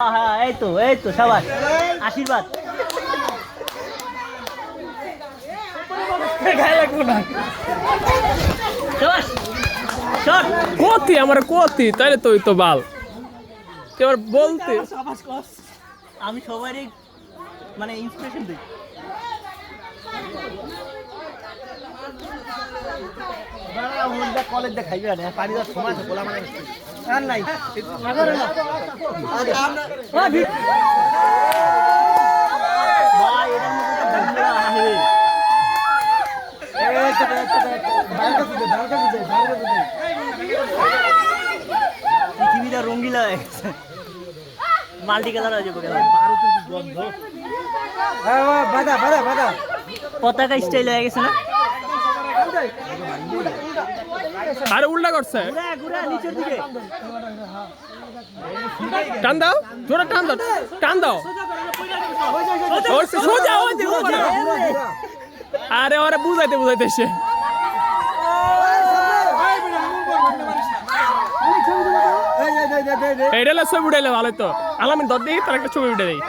হ্যাঁ এই তো সাবাস আশীর্বাদ কতি আমার কতি তাইলে তো ওই তো বাল এবার বলতে আমি সবারই মানে ইন্সপিরেশন দিই কলেজ দেখাইবে না পানি দেওয়ার সময় আছে বলা মানে আর নাই ভাই এটার মধ্যে পৃথিবীটা রঙ্গিলা হয়ে গেছে মাল্টি কালার হয়ে যাবে পতাকা স্টাইল হয়ে গেছে না আরে উল্টা করছে নিচের দিকে টান দাও জোরে টান দাও সোজা ওই যে উপরে আরে ওরে বুঝাইতে সে এটা ছবি উঠাইলে ভালো তো আলামিন দর দিই তার একটা ছবি উঠে দেয়